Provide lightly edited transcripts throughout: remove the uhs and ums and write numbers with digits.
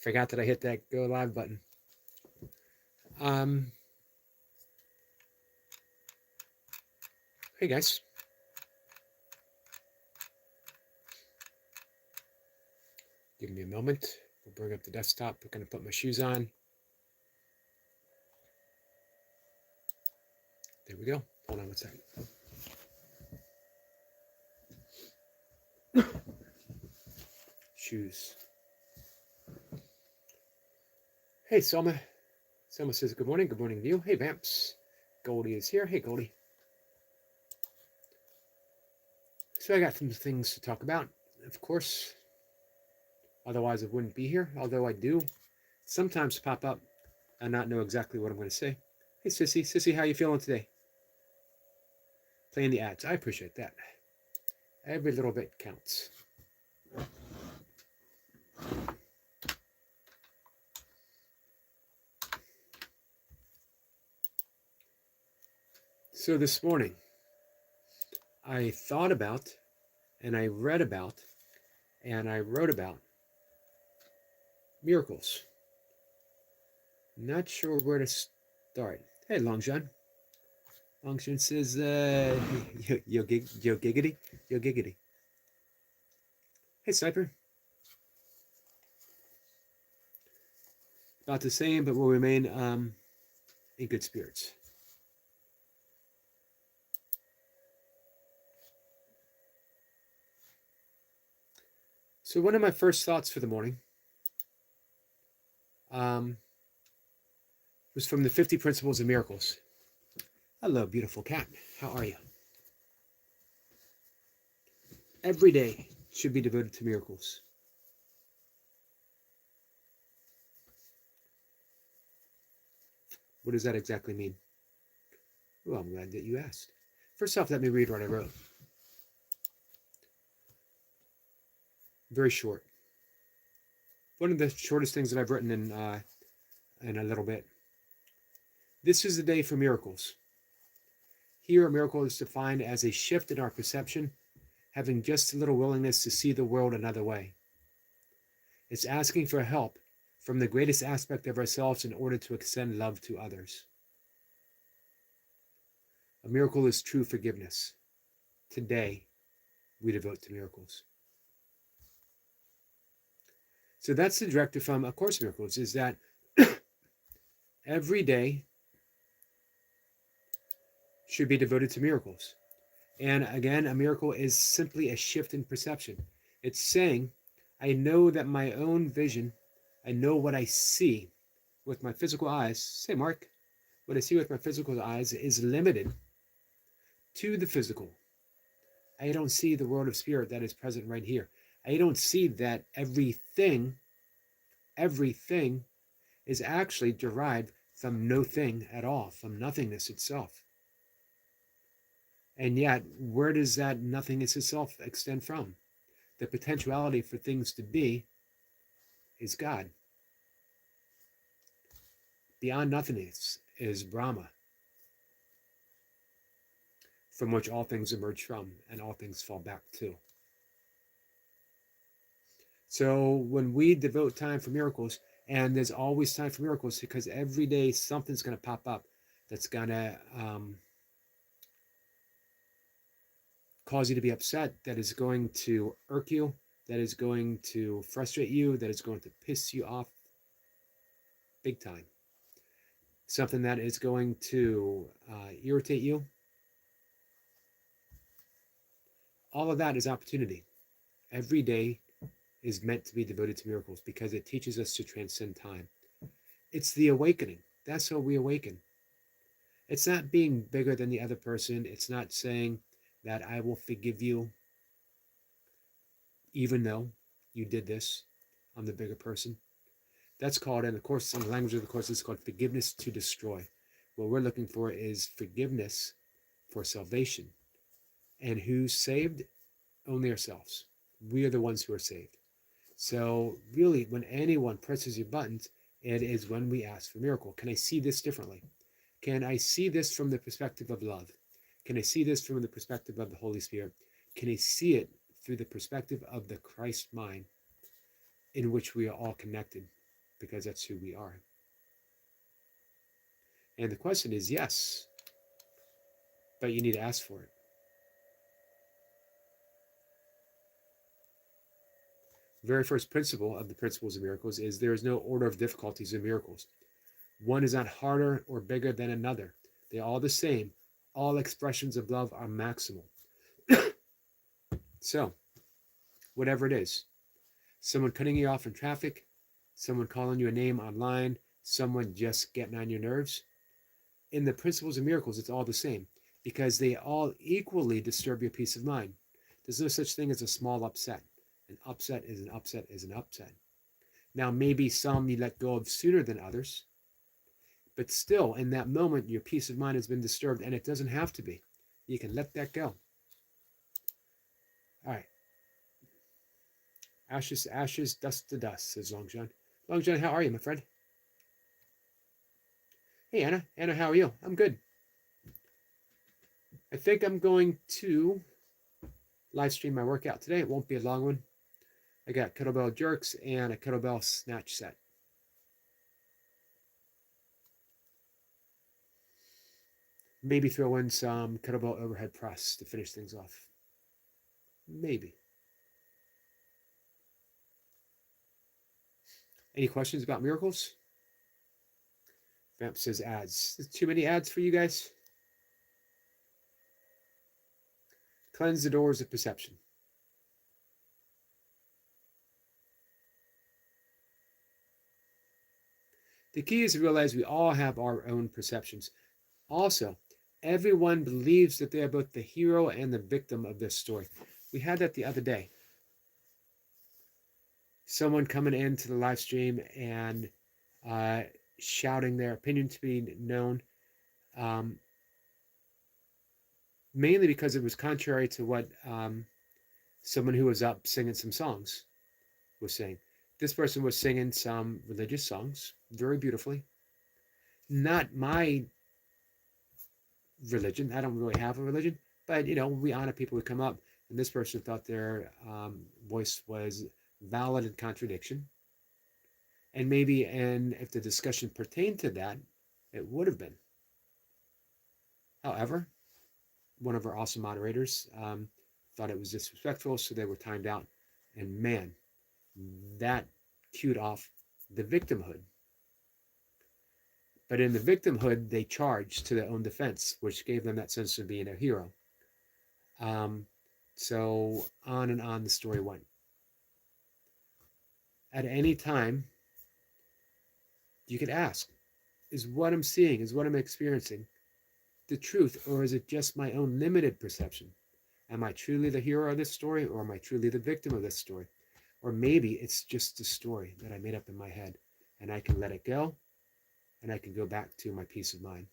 forgot that I hit that go live button. Hey guys. Give me a moment. We'll bring up the desktop. We're going to put my shoes on. There we go. Hold on one second. Shoes. Hey, Selma. Selma says good morning. Good morning to you. Hey, Vamps. Goldie is here. Hey, Goldie. So I got some things to talk about, of course. Otherwise, I wouldn't be here. Although I do sometimes pop up and not know exactly what I'm going to say. Hey, Sissy. Sissy, how you feeling today? Playing the ads. I appreciate that. Every little bit counts. So this morning, I thought about, and I read about, and I wrote about miracles. Not sure where to start. Hey, Longshun. Longshun says, yo giggity, yo giggity. Hey, Sniper. About the same, but will remain in good spirits. So one of my first thoughts for the morning was from the 50 Principles of Miracles. Hello, beautiful cat. How are you? Every day should be devoted to miracles. What does that exactly mean? Well, I'm glad that you asked. First off, let me read what I wrote. Very short. One of the shortest things that I've written in a little bit. This is the day for miracles. Here, a miracle is defined as a shift in our perception, having just a little willingness to see the world another way. It's asking for help from the greatest aspect of ourselves in order to extend love to others. A miracle is true forgiveness. Today, we devote to miracles. So that's the directive from A Course in Miracles, is that every day should be devoted to miracles. And again, a miracle is simply a shift in perception. It's saying, I know that my own vision, I know what I see with my physical eyes. Say, Mark, what I see with my physical eyes is limited to the physical. I don't see the world of spirit that is present right here. I don't see that everything is actually derived from no thing at all, from nothingness itself. And yet, where does that nothingness itself extend from? The potentiality for things to be is God. Beyond nothingness is Brahma, from which all things emerge from and all things fall back to. So when we devote time for miracles, and there's always time for miracles because every day something's going to pop up that's going to cause you to be upset, that is going to irk you, that is going to frustrate you, that is going to piss you off big time. Something that is going to irritate you. All of that is opportunity. Every day is meant to be devoted to miracles because it teaches us to transcend time. It's the awakening. That's how we awaken. It's not being bigger than the other person. It's not saying that I will forgive you even though you did this. I'm the bigger person. That's called, in the course, in the language of the course, it's called forgiveness to destroy. What we're looking for is forgiveness for salvation. And who's saved? Only ourselves. We are the ones who are saved. So really, when anyone presses your buttons, it is when we ask for miracle. Can I see this differently? Can I see this from the perspective of love? Can I see this from the perspective of the Holy Spirit? Can I see it through the perspective of the Christ mind in which we are all connected? because that's who we are. And the question is yes, but you need to ask for it. Very first principle of the principles of miracles is there is no order of difficulties in miracles. One is not harder or bigger than another. They are all the same. All expressions of love are maximal. So, whatever it is, someone cutting you off in traffic, someone calling you a name online, someone just getting on your nerves, in the principles of miracles, it's all the same because they all equally disturb your peace of mind. There's no such thing as a small upset. An upset is an upset is an upset. Now, maybe some you let go of sooner than others, but still, in that moment, your peace of mind has been disturbed, and it doesn't have to be. You can let that go. All right. Ashes to ashes, dust to dust, says Long John. Long John, how are you, my friend? Hey, Anna. Anna, how are you? I'm good. I think I'm going to live stream my workout today. It won't be a long one. I got kettlebell jerks and a kettlebell snatch set. Maybe throw in some kettlebell overhead press to finish things off. Maybe. Any questions about miracles? Vamp says ads. There's too many ads for you guys? Cleanse the doors of perception. The key is to realize we all have our own perceptions. Also, everyone believes that they are both the hero and the victim of this story. We had that the other day. Someone coming into the live stream and shouting their opinion to be known, mainly because it was contrary to what someone who was up singing some songs was saying. This person was singing some religious songs very beautifully. Not my religion. I don't really have a religion, but we honor people who come up. And this person thought their voice was valid in contradiction. And maybe, and if the discussion pertained to that, it would have been. However, one of our awesome moderators thought it was disrespectful, so they were timed out. And man, that cued off the victimhood. But in the victimhood, they charged to their own defense, which gave them that sense of being a hero. So on and on the story went. At any time, you could ask, is what I'm seeing, is what I'm experiencing the truth, or is it just my own limited perception? Am I truly the hero of this story, or am I truly the victim of this story? Or maybe it's just a story that I made up in my head, and I can let it go, and I can go back to my peace of mind.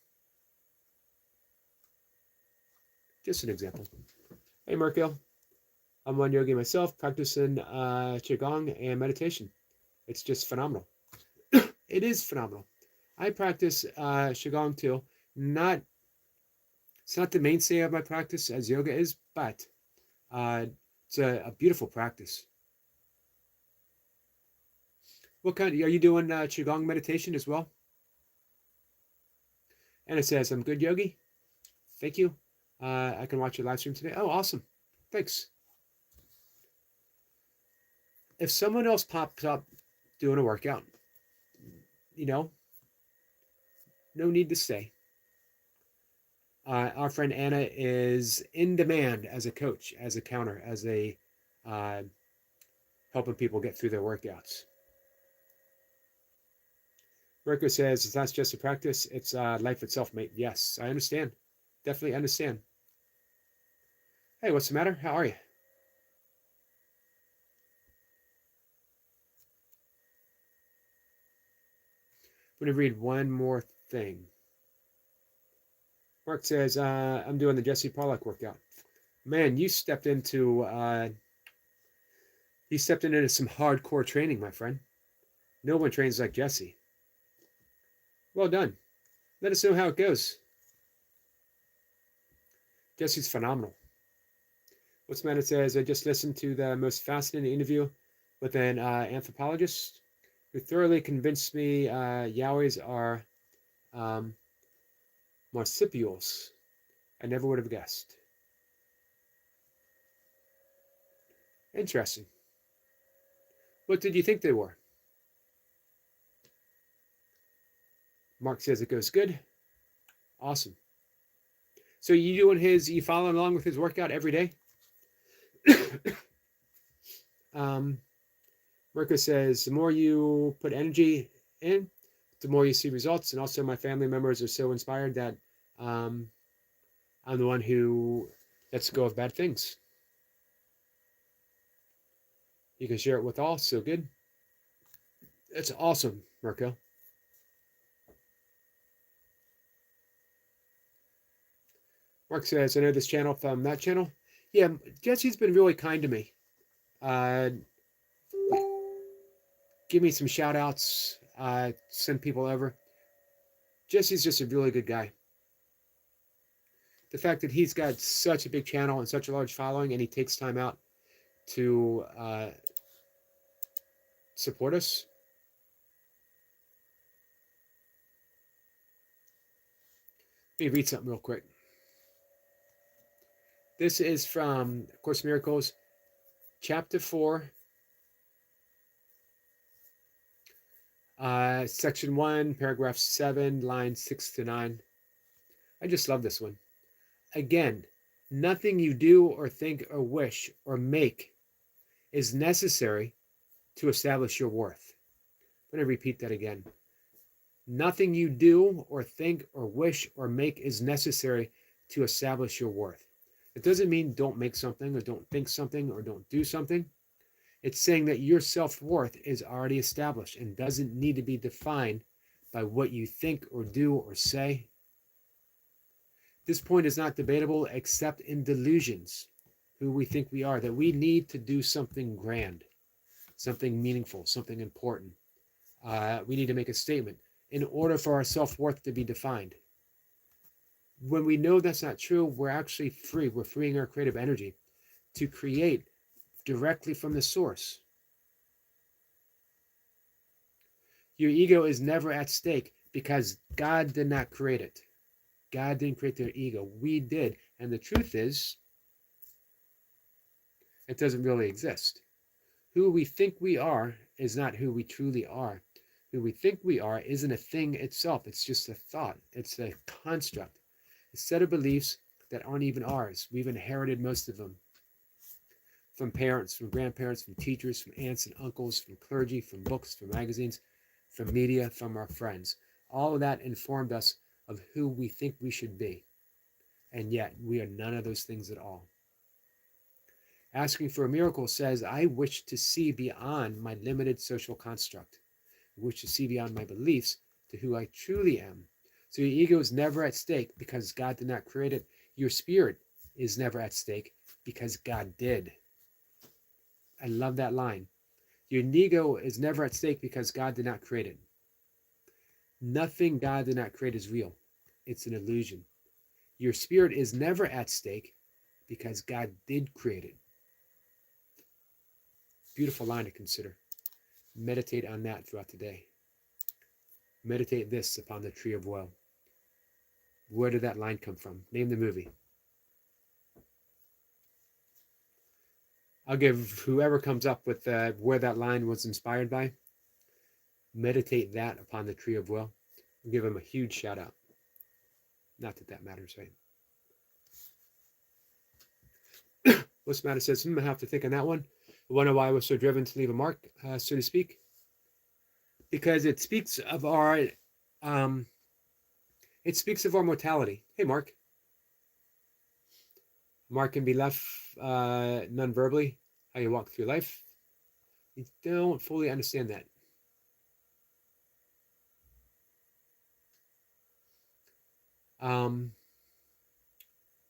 Just an example. Hey, Merkel. I'm one yogi myself, practicing Qigong and meditation. It's just phenomenal. It is phenomenal. I practice Qigong too. It's not the mainstay of my practice as yoga is, but it's a beautiful practice. What kind? Are you doing Qigong meditation as well? And it says, I'm good, Yogi. Thank you. I can watch your live stream today. Oh, awesome. Thanks. If someone else pops up doing a workout, no need to stay. Our friend Anna is in demand as a coach, as a counter, as a helping people get through their workouts. Rico says, it's not just a practice, it's life itself, mate. Yes, I understand. Definitely understand. Hey, what's the matter? How are you? I'm going to read one more thing. Mark says, I'm doing the Jesse Pollack workout. Man, you stepped into some hardcore training, my friend. No one trains like Jesse. Well done. Let us know how it goes. Jesse's phenomenal. What's the matter? Says, I just listened to the most fascinating interview with an anthropologist who thoroughly convinced me Yowies are um, marsupials. I never would have guessed. Interesting. What did you think they were? Mark says it goes good. Awesome. So you following along with his workout every day? Marco says the more you put energy in, the more you see results. And also my family members are so inspired that um, I'm the one who lets go of bad things. You can share it with all. So good. That's awesome, Marco. Mark says, I know this channel from that channel. Yeah, Jesse's been really kind to me. Uh, give me some shout outs, send people over. Jesse's just a really good guy. The fact that he's got such a big channel and such a large following, and he takes time out to support us. Let me read something real quick. This is from Course in Miracles, Chapter 4, Section 1, Paragraph 7, lines 6 to 9. I just love this one. Again, nothing you do or think or wish or make is necessary to establish your worth. I'm going to repeat that again. Nothing you do or think or wish or make is necessary to establish your worth. It doesn't mean don't make something or don't think something or don't do something. It's saying that your self-worth is already established and doesn't need to be defined by what you think or do or say. This point is not debatable except in delusions, who we think we are, that we need to do something grand, something meaningful, something important. We need to make a statement in order for our self-worth to be defined. When we know that's not true, we're actually free. We're freeing our creative energy to create directly from the source. Your ego is never at stake because God did not create it. God didn't create their ego. We did. And the truth is, it doesn't really exist. Who we think we are is not who we truly are. Who we think we are isn't a thing itself. It's just a thought. It's a construct. A set of beliefs that aren't even ours. We've inherited most of them from parents, from grandparents, from teachers, from aunts and uncles, from clergy, from books, from magazines, from media, from our friends. All of that informed us of who we think we should be. And yet, we are none of those things at all. Asking for a miracle says, I wish to see beyond my limited social construct. I wish to see beyond my beliefs to who I truly am. So your ego is never at stake because God did not create it. Your spirit is never at stake because God did. I love that line. Your ego is never at stake because God did not create it. Nothing God did not create is real. It's an illusion. Your spirit is never at stake because God did create it. Beautiful line to consider. Meditate on that throughout the day. Meditate this upon the tree of woe. Where did that line come from? Name the movie. I'll give whoever comes up with where that line was inspired by, meditate that upon the tree of woe. I'll give him a huge shout out. Not that that matters, right? What's the matter says, I have to think on that one. I wonder why I was so driven to leave a mark, so to speak. Because it speaks of our mortality. Hey, Mark. Mark can be left non-verbally, how you walk through life. You don't fully understand that.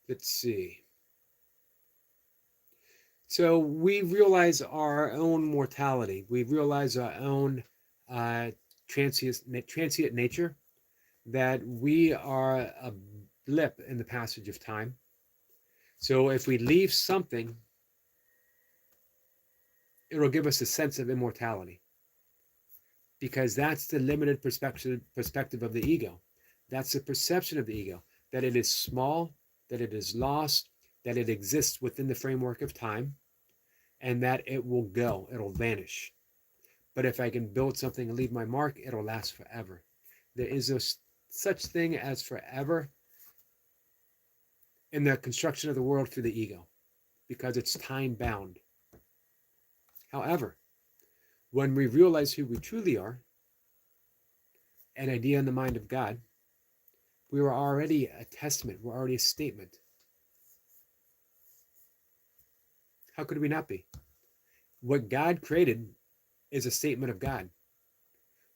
Let's see. So we realize our own mortality. We realize our own transient nature, that we are a blip in the passage of time. So if we leave something, it'll give us a sense of immortality because that's the limited perspective of the ego. That's the perception of the ego, that it is small, that it is lost, that it exists within the framework of time, and that it will go, it'll vanish. But if I can build something and leave my mark, it'll last forever. There is no such thing as forever in the construction of the world through the ego, because it's time bound. However, when we realize who we truly are, an idea in the mind of God, we are already a testament, we're already a statement. How could we not be? What God created is a statement of God.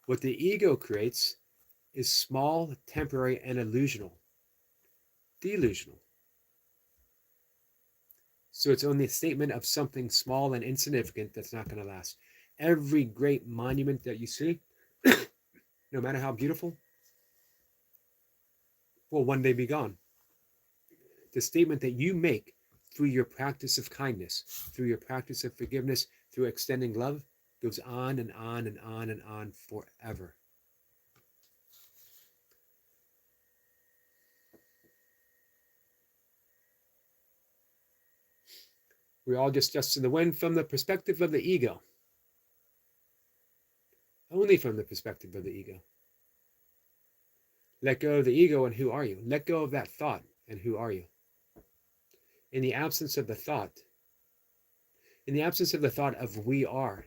What the ego creates is small, temporary, and illusional, delusional. So it's only a statement of something small and insignificant that's not going to last. Every great monument that you see, no matter how beautiful, will one day be gone. The statement that you make through your practice of kindness, through your practice of forgiveness, through extending love, goes on and on and on and on forever. We're all just dust in the wind from the perspective of the ego. Only from the perspective of the ego. Let go of the ego, and who are you? Let go of that thought, and who are you? In the absence of the thought, of we are,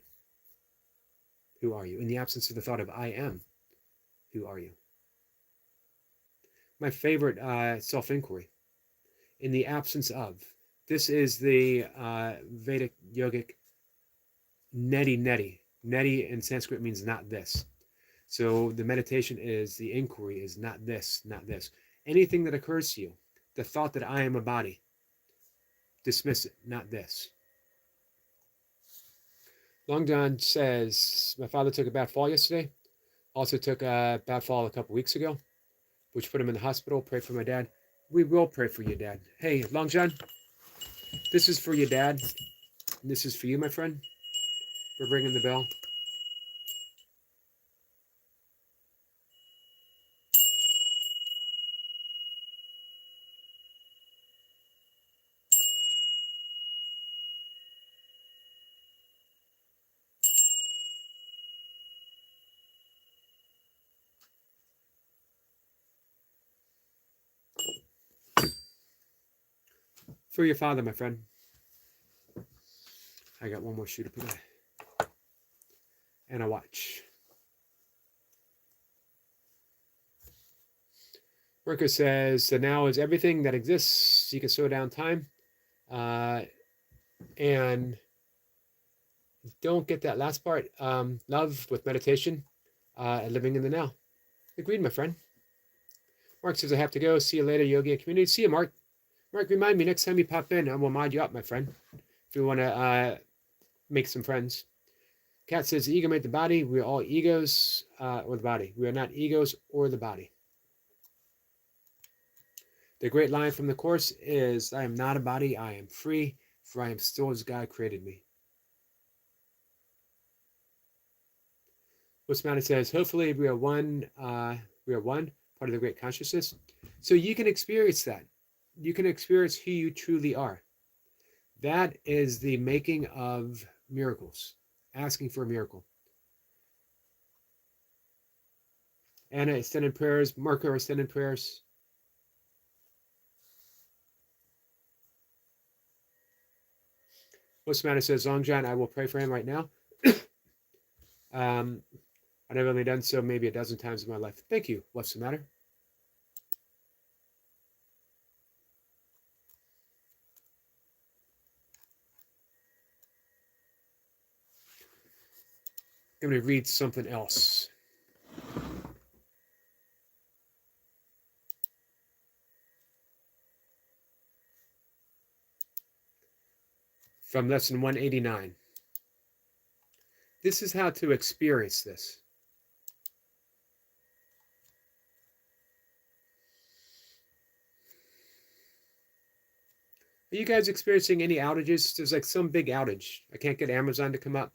who are you? In the absence of the thought of I am, who are you? My favorite self-inquiry. In the absence of. This is the Vedic yogic neti neti. Neti in Sanskrit means not this. So the meditation is, the inquiry is not this, not this. Anything that occurs to you, the thought that I am a body, dismiss it, not this. Long John says, my father took a bad fall yesterday, also took a bad fall a couple weeks ago, which put him in the hospital. Pray for my dad. We will pray for your dad. Hey, Long John, this is for your dad. And this is for you, my friend, for ringing the bell. For your father, my friend. I got one more shoe to put on. And a watch. Worker says, the now is everything that exists. You can slow down time. And don't get that last part. Love with meditation and living in the now. Agreed, my friend. Mark says, I have to go. See you later, Yogi and community. See you, Mark. Mark, remind me next time you pop in, I will mod you up, my friend. If you want to make some friends. Kat says, the ego made the body. We are all egos or the body. We are not egos or the body. The great line from the Course is, I am not a body. I am free, for I am still as God created me. What's Mounted says, hopefully we are one, part of the great consciousness. So you can experience that. You can experience who you truly are. That is the making of miracles, asking for a miracle. Anna, extended prayers. Marco, extended prayers. What's Mounted says, Long John, I will pray for him right now. I've only done so maybe a dozen times in my life. Thank you. What's the matter? I'm going to read something else. From lesson 189. This is how to experience this. Are you guys experiencing any outages? There's like some big outage. I can't get Amazon to come up.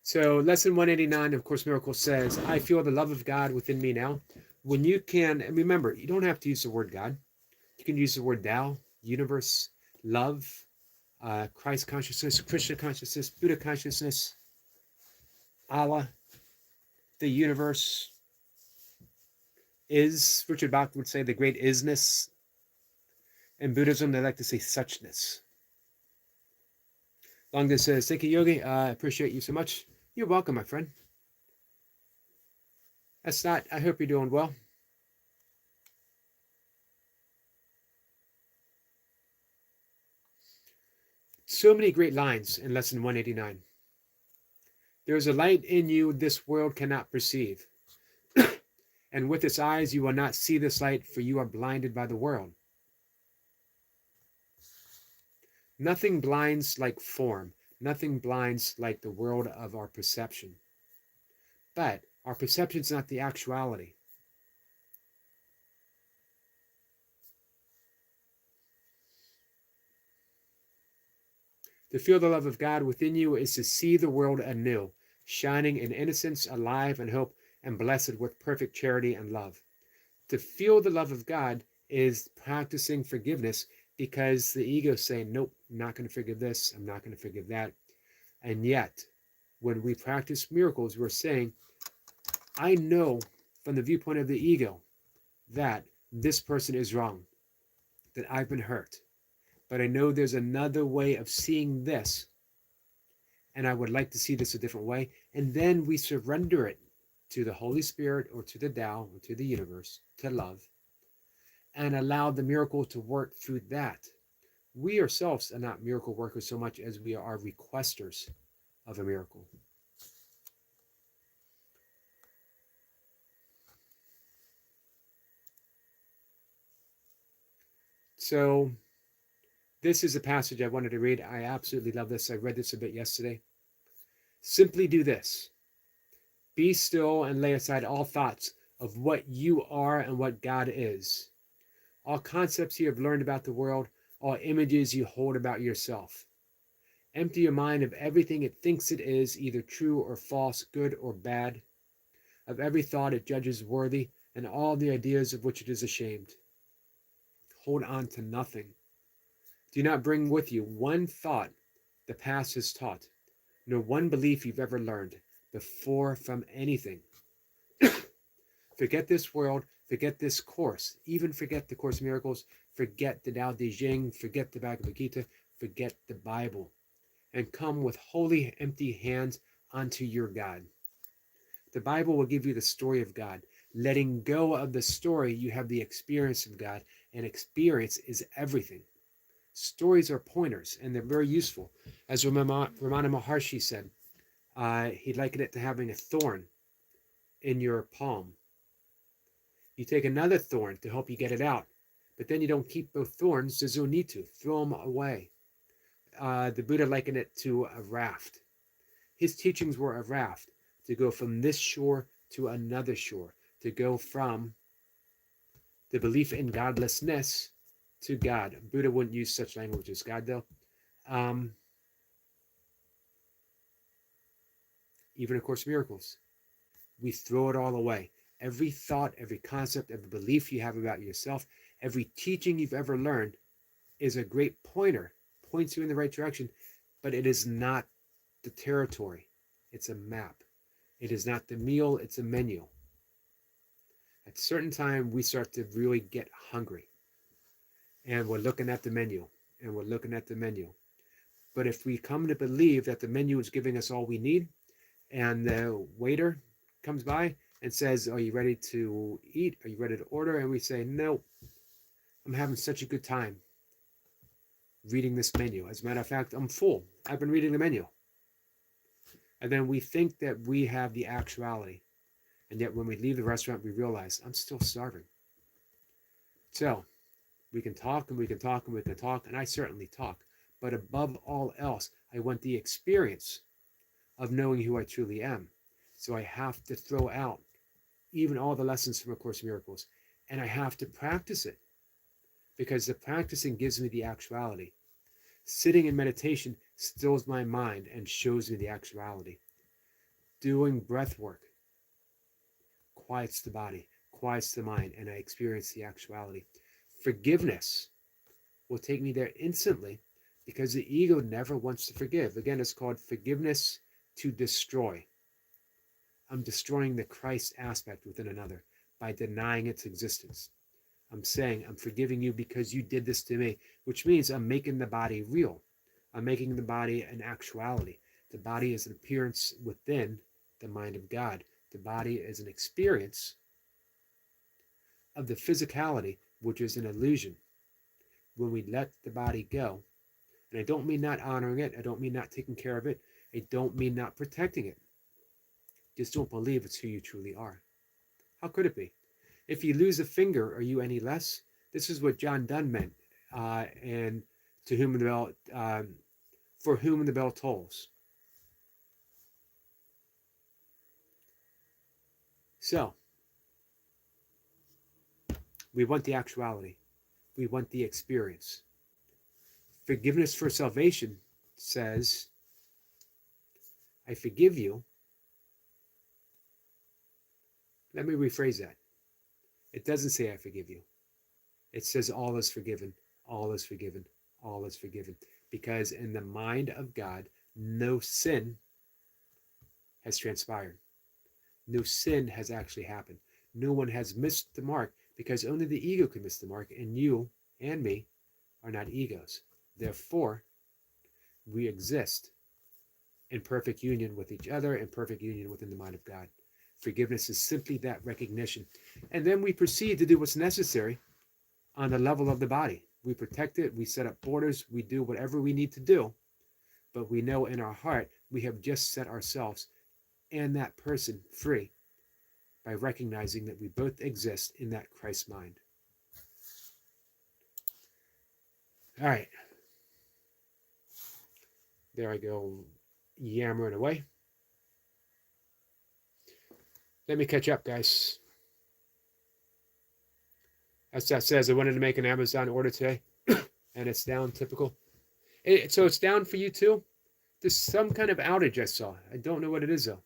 So lesson 189 of Course in Miracles says, I feel the love of God within me now. When you can, and remember, you don't have to use the word God. You can use the word Tao, universe, love, Christ consciousness, Krishna consciousness, Buddha consciousness, Allah, the universe is, Richard Bach would say, the great isness. In Buddhism, they like to say suchness. Longden says, thank you, Yogi. I appreciate you so much. You're welcome, my friend. That's not, I hope you're doing well. So many great lines in lesson 189. There is a light in you this world cannot perceive. And with its eyes you will not see this light, for you are blinded by the world. Nothing blinds like form. Nothing blinds like the world of our perception. But our perception is not the actuality. To feel the love of God within you is to see the world anew, shining in innocence, alive in hope, and blessed with perfect charity and love. To feel the love of God is practicing forgiveness, because the ego is saying, nope, I'm not going to forgive this, I'm not going to forgive that. And yet, when we practice miracles, we're saying, I know from the viewpoint of the ego that this person is wrong, that I've been hurt. But I know there's another way of seeing this, and I would like to see this a different way. And then we surrender it to the Holy Spirit or to the Tao or to the universe, to love, and allow the miracle to work through that. We ourselves are not miracle workers so much as we are requesters of a miracle. So this is a passage I wanted to read. I absolutely love this. I read this a bit yesterday. Simply do this. Be still and lay aside all thoughts of what you are and what God is. All concepts you have learned about the world, all images you hold about yourself. Empty your mind of everything it thinks it is, either true or false, good or bad, of every thought it judges worthy, and all the ideas of which it is ashamed. Hold on to nothing. Do not bring with you one thought the past has taught, nor one belief you've ever learned before from anything. Forget this world, forget this course, even forget the Course in Miracles, forget the Tao Te Ching, forget the Bhagavad Gita, forget the Bible, and come with holy empty hands unto your God. The Bible will give you the story of God. Letting go of the story, you have the experience of God, and experience is everything. Stories are pointers, and they're very useful. As Ramana Maharshi said, he likened it to having a thorn in your palm. You take another thorn to help you get it out, but then you don't keep both thorns. There's no need to. Throw them away. The Buddha likened it to a raft. His teachings were a raft to go from this shore to another shore, to go from the belief in godlessness to God. Buddha wouldn't use such language as God, though. Even A Course in Miracles, we throw it all away. Every thought, every concept, every belief you have about yourself, every teaching you've ever learned is a great pointer, points you in the right direction, but it is not the territory. It's a map. It is not the meal, it's a menu. At a certain time, we start to really get hungry. And we're looking at the menu, and we're looking at the menu. But if we come to believe that the menu is giving us all we need, and the waiter comes by and says, are you ready to eat? Are you ready to order? And we say, no, I'm having such a good time reading this menu. As a matter of fact, I'm full. I've been reading the menu. And then we think that we have the actuality. And yet when we leave the restaurant, we realize I'm still starving. So we can talk and we can talk and we can talk, and I certainly talk. But above all else, I want the experience of knowing who I truly am. So I have to throw out even all the lessons from A Course in Miracles, and I have to practice it, because the practicing gives me the actuality. Sitting in meditation stills my mind and shows me the actuality. Doing breath work quiets the body, quiets the mind, and I experience the actuality. Forgiveness will take me there instantly because the ego never wants to forgive. Again, it's called forgiveness to destroy. I'm destroying the Christ aspect within another by denying its existence. I'm saying, I'm forgiving you because you did this to me, which means I'm making the body real. I'm making the body an actuality. The body is an appearance within the mind of God. The body is an experience of the physicality, which is an illusion. When we let the body go, and I don't mean not honoring it, I don't mean not taking care of it, I don't mean not protecting it. Just don't believe it's who you truly are. How could it be? If you lose a finger, are you any less? This is what John Donne meant, and to whom the bell, for whom the bell tolls. So, we want the actuality. We want the experience. Forgiveness for salvation says, I forgive you. Let me rephrase that. It doesn't say I forgive you. It says all is forgiven, all is forgiven, all is forgiven. Because in the mind of God, no sin has transpired. No sin has actually happened. No one has missed the mark because only the ego can miss the mark, and you and me are not egos. Therefore, we exist in perfect union with each other, in perfect union within the mind of God. Forgiveness is simply that recognition. And then we proceed to do what's necessary on the level of the body. We protect it, we set up borders, we do whatever we need to do, but we know in our heart we have just set ourselves and that person free by recognizing that we both exist in that Christ mind. All right. There I go, yammering away. Let me catch up, guys. As that says, I wanted to make an Amazon order today, and it's down, typical. So it's down for you too? There's some kind of outage I saw. I don't know what it is, though.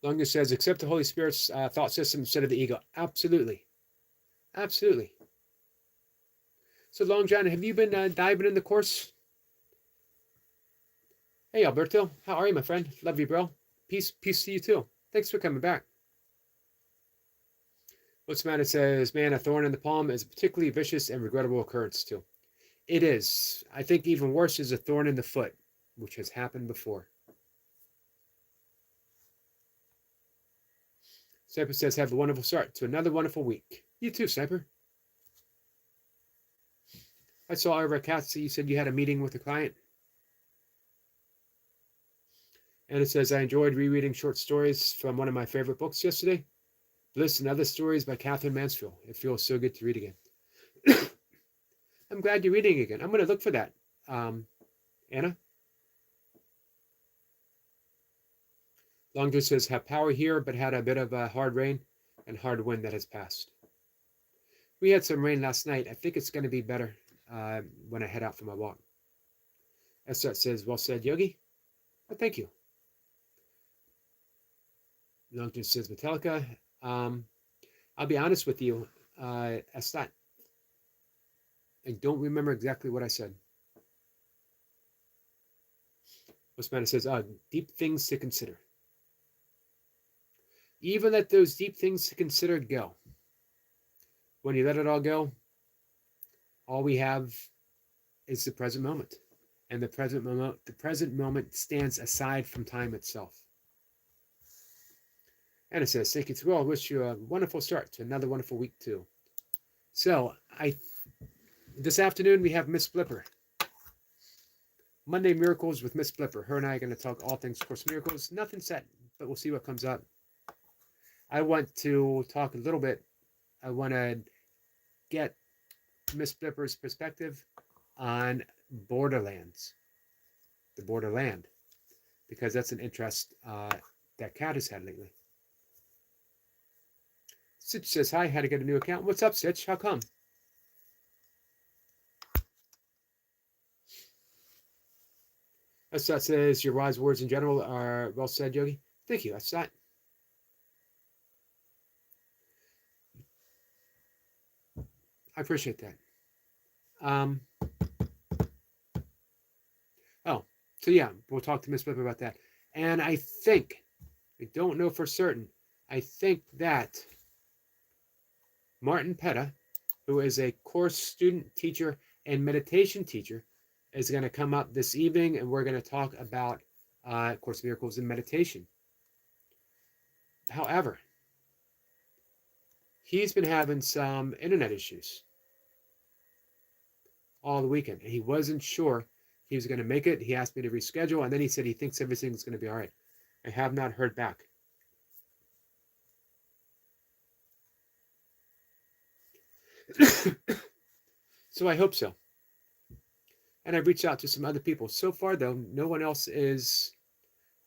Longer says, accept the Holy Spirit's thought system instead of the ego. Absolutely. Absolutely. So, Long John, have you been diving in the course? Hey, Alberto. How are you, my friend? Love you, bro. Peace to you, too. Thanks for coming back. What's the matter says, man, a thorn in the palm is a particularly vicious and regrettable occurrence, too. It is. I think even worse is a thorn in the foot, which has happened before. Sniper says, have a wonderful start to another wonderful week. You too, Sniper. I saw over at Kathy, you said you had a meeting with a client. And it says, I enjoyed rereading short stories from one of my favorite books yesterday, Bliss and Other Stories by Catherine Mansfield. It feels so good to read again. I'm glad you're reading again. I'm going to look for that. Anna? Longjoy says, have power here, but had a bit of a hard rain and hard wind that has passed. We had some rain last night. I think it's going to be better when I head out for my walk. Esther says, well said, Yogi. Well, thank you. Longjoy says, Metallica. I'll be honest with you, Esther. I don't remember exactly what I said. Osman says, deep things to consider. Even let those deep things to consider go. When you let it all go, all we have is the present moment. And the present moment stands aside from time itself. And it says, thank you to all. Wish you a wonderful start to another wonderful week too. So this afternoon we have Miss Flipper. Monday Miracles with Miss Flipper. Her and I are going to talk all things Course Miracles. Nothing set, but we'll see what comes up. I want to talk a little bit. I want to get Miss Flipper's perspective on Borderlands, the Borderland, because that's an interest that Kat has had lately. Sitch says, hi, had to get a new account. What's up, Sitch? How come? That says your wise words in general are well said, Yogi. Thank you. That's that. I appreciate that. Um, oh, so yeah, we'll talk to Miss Flipper about that. And I don't know for certain, I think that Martin Petta, who is a course student, teacher, and meditation teacher, is going to come up this evening, and we're going to talk about Course of Miracles and meditation. However, he's been having some internet issues all the weekend, and he wasn't sure he was going to make it. He asked me to reschedule, and then he said he thinks everything's going to be all right. I have not heard back. So I hope so. And I've reached out to some other people. So far, though, no one else is,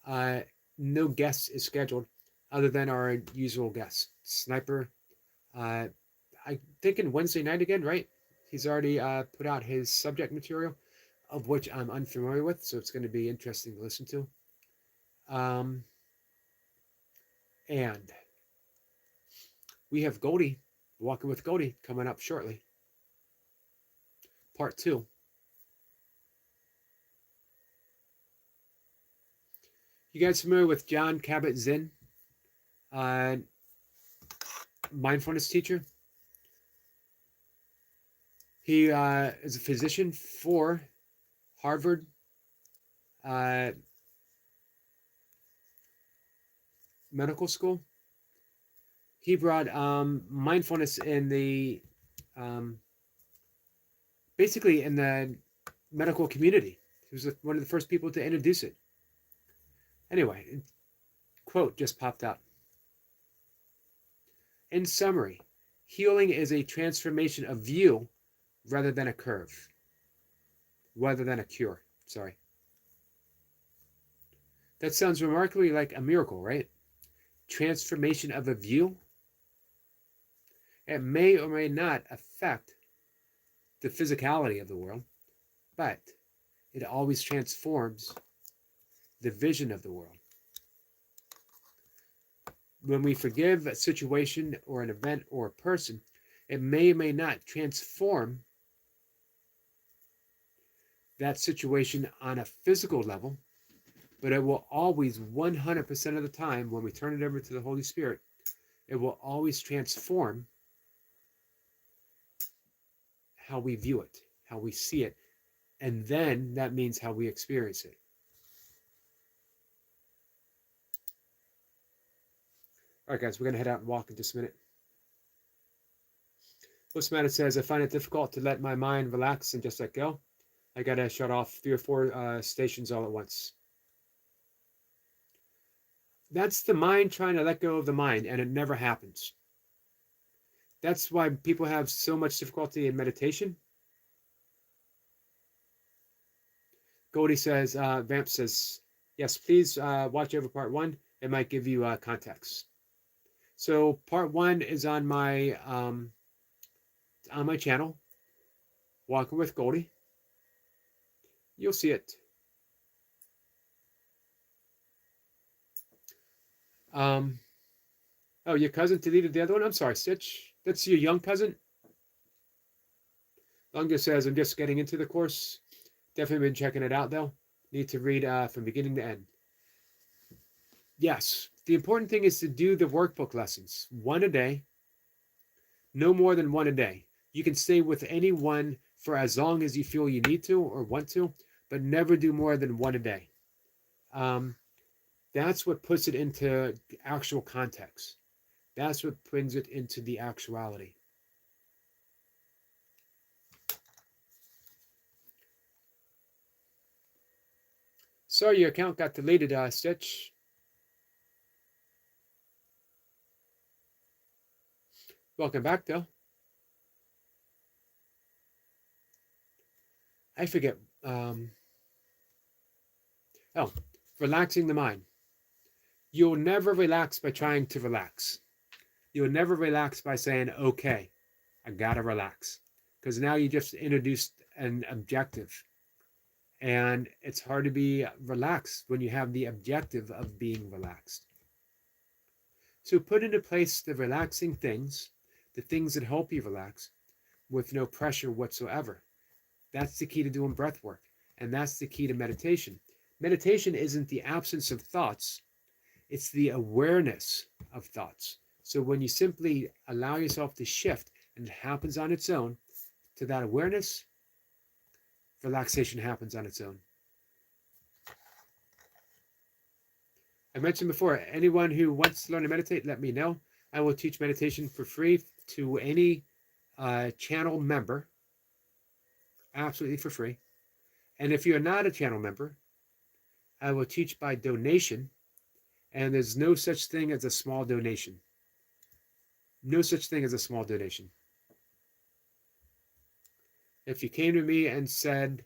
no guests is scheduled other than our usual guests. Sniper, I'm thinking Wednesday night again, right? He's already put out his subject material, of which I'm unfamiliar with, so it's going to be interesting to listen to. And we have Goldie, Walking with Goldie, coming up shortly. Part 2. You guys familiar with John Kabat-Zinn, mindfulness teacher? He is a physician for Harvard Medical School. He brought mindfulness in the basically in the medical community. He was one of the first people to introduce it. Anyway, quote just popped up. In summary, healing is a transformation of view rather than a curve. Rather than a cure. Sorry. That sounds remarkably like a miracle, right? Transformation of a view. It may or may not affect the physicality of the world, but it always transforms the vision of the world. When we forgive a situation or an event or a person, it may or may not transform that situation on a physical level, but it will always, 100% of the time, when we turn it over to the Holy Spirit, it will always transform how we view it, how we see it, and then that means how we experience it. All right, guys, we're going to head out and walk in just a minute. Postmatter says, I find it difficult to let my mind relax and just let go. I got to shut off 3 or 4 stations all at once. That's the mind trying to let go of the mind, and it never happens. That's why people have so much difficulty in meditation. Goldie says, Vamp says, yes, please watch over part 1. It might give you context. So part 1 is on my channel, Walking with Goldie. You'll see it. Oh, your cousin deleted the other one? I'm sorry, Stitch. That's your young cousin? Long just says, I'm just getting into the course. Definitely been checking it out, though. Need to read from beginning to end. Yes, the important thing is to do the workbook lessons. 1 a day. No more than 1 a day. You can stay with anyone for as long as you feel you need to or want to, but never do more than 1 a day. That's what puts it into actual context. That's what brings it into the actuality. Sorry, your account got deleted, Stitch. Welcome back, though. I forget. Relaxing the mind. You'll never relax by trying to relax. You'll never relax by saying, okay, I gotta relax. Because now you just introduced an objective. And it's hard to be relaxed when you have the objective of being relaxed. So put into place the relaxing things, the things that help you relax with no pressure whatsoever. That's the key to doing breath work. And that's the key to meditation. Meditation isn't the absence of thoughts, it's the awareness of thoughts. So when you simply allow yourself to shift and it happens on its own to that awareness, relaxation happens on its own. I mentioned before, anyone who wants to learn to meditate, let me know. I will teach meditation for free to any channel member, absolutely for free. And if you're not a channel member, I will teach by donation. And there's no such thing as a small donation. No such thing as a small donation. If you came to me and said,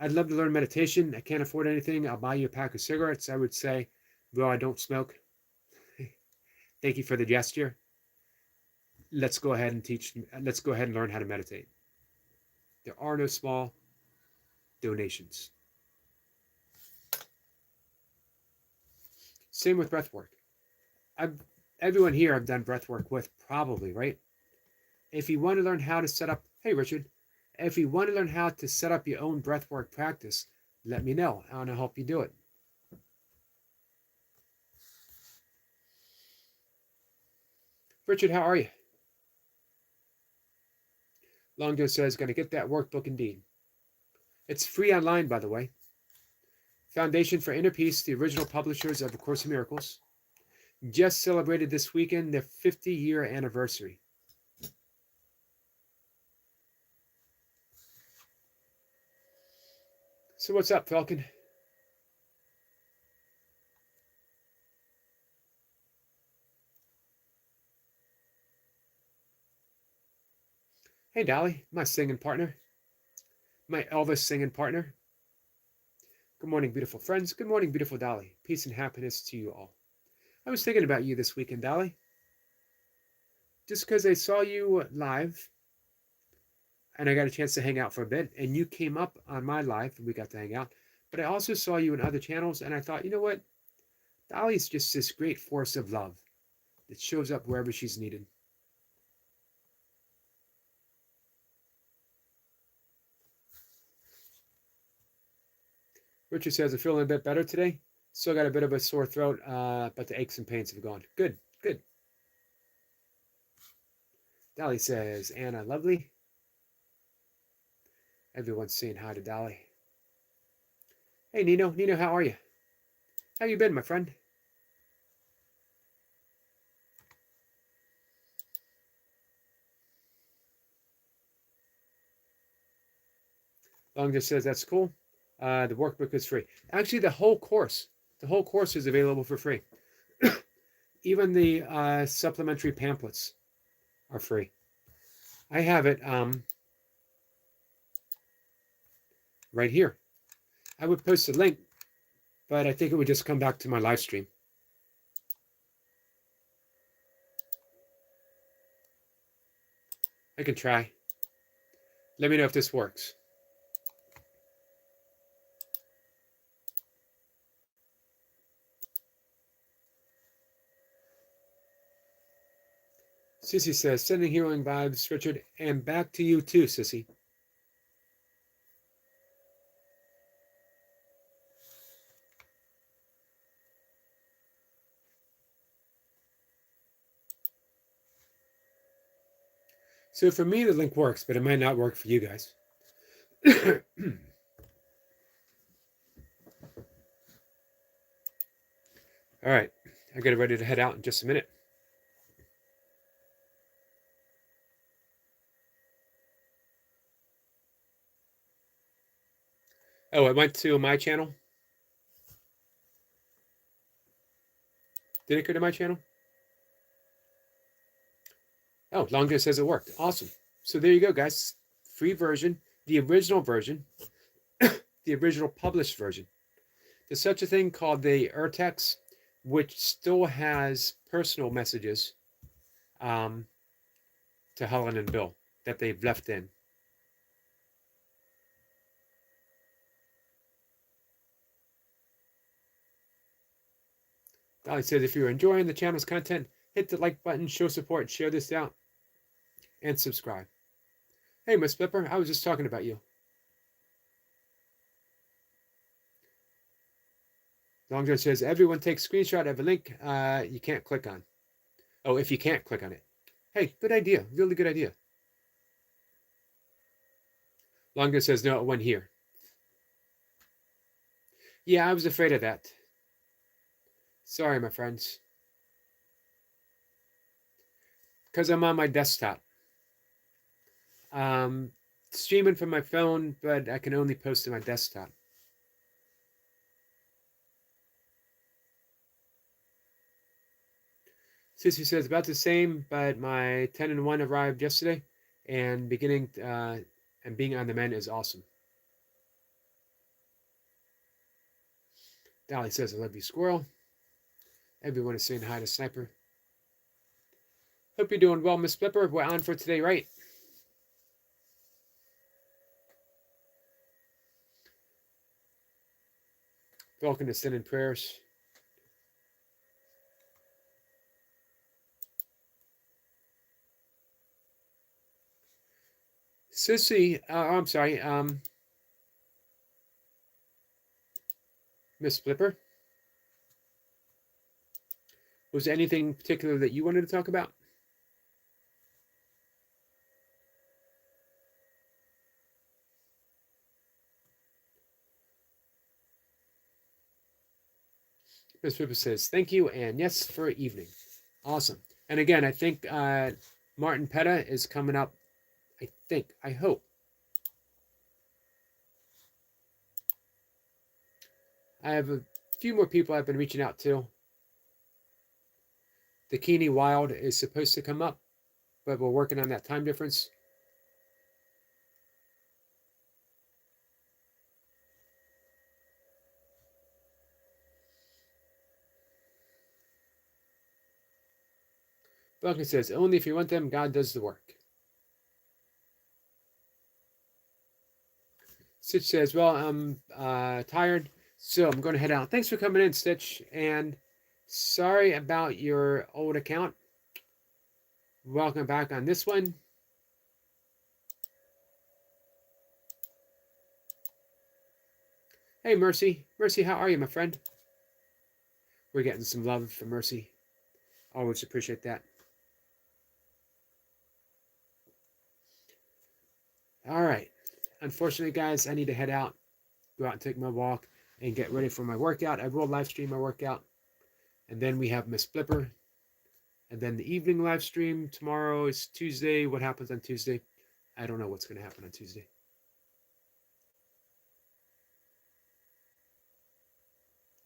I'd love to learn meditation, I can't afford anything, I'll buy you a pack of cigarettes, I would say, well, I don't smoke. Thank you for the gesture. Let's go ahead and learn how to meditate. There are no small donations. Same with breath work. Everyone here I've done breath work with, probably, right? If you want to learn how to set up, hey Richard, if you want to learn how to set up your own breathwork practice, let me know. I want to help you do it. Richard, how are you? Long Joe says, going to get that workbook indeed. It's free online, by the way. Foundation for Inner Peace, the original publishers of A Course in Miracles, just celebrated this weekend their 50-year anniversary. So what's up, Falcon? Hey, Dolly, my singing partner. My Elvis singing partner. Good morning, beautiful friends. Good morning, beautiful Dolly. Peace and happiness to you all. I was thinking about you this weekend, Dolly. Just because I saw you live and I got a chance to hang out for a bit, and you came up on my live and we got to hang out. But I also saw you in other channels, and I thought, you know what? Dolly's just this great force of love that shows up wherever she's needed. Richard says, I'm feeling a bit better today. Still got a bit of a sore throat, but the aches and pains have gone. Good, good. Dolly says, Anna, lovely. Everyone's saying hi to Dolly. Hey, Nino. Nino, how are you? How you been, my friend? Long just says, that's cool. The workbook is free. Actually, the whole course is available for free. Even the supplementary pamphlets are free. I have it right here. I would post a link, but I think it would just come back to my live stream. I can try. Let me know if this works. Sissy says, sending healing vibes, Richard, and back to you too, Sissy. So for me, the link works, but it might not work for you guys. All right, I get ready to head out in just a minute. Oh, it went to my channel? Did it go to my channel? Oh, Longo says it worked. Awesome. So there you go, guys. Free version, the original version, the original published version. There's such a thing called the Urtext, which still has personal messages to Helen and Bill that they've left in. Dolly says, if you're enjoying the channel's content, hit the like button, show support, share this out, and subscribe. Hey, Miss Flipper, I was just talking about you. Long John says, everyone takes screenshot of a link you can't click on. Oh, if you can't click on it. Hey, good idea. Really good idea. Long John says, no, it went here. Yeah, I was afraid of that. Sorry, my friends. Because I'm on my desktop. Streaming from my phone, but I can only post to my desktop. Sissy says about the same, but my 10 and 1 arrived yesterday, and being on the mend is awesome. Dolly says, I love you, squirrel. Everyone is saying hi to Sniper. Hope you're doing well, Miss Flipper. We're on for today, right? Vulcan is sending prayers. Sissy, I'm sorry, Miss Flipper. Was there anything particular that you wanted to talk about? Miss Flipper says, thank you, and yes for evening. Awesome. And again, I think Martin Petta is coming up, I hope. I have a few more people I've been reaching out to. The Keeney Wild is supposed to come up, but we're working on that time difference. Vulcan says, only if you want them, God does the work. Stitch says, well, I'm tired, so I'm going to head out. Thanks for coming in, Stitch, and sorry about your old account. Welcome back on this one. Hey, Mercy. Mercy, how are you, my friend? We're getting some love from Mercy. Always appreciate that. All right. Unfortunately, guys, I need to head out, go out and take my walk, and get ready for my workout. I will live stream my workout. And then we have Miss Flipper. And then the evening live stream tomorrow is Tuesday. What happens on Tuesday? I don't know what's going to happen on Tuesday.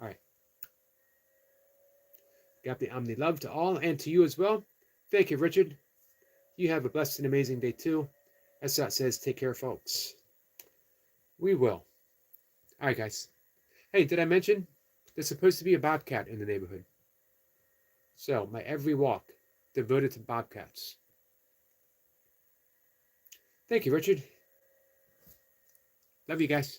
All right. Got the Omni love to all and to you as well. Thank you, Richard. You have a blessed and amazing day too. As that says, take care, folks. We will. All right, guys. Hey, did I mention there's supposed to be a bobcat in the neighborhood? So my every walk devoted to bobcats. Thank you, Richard. Love you guys.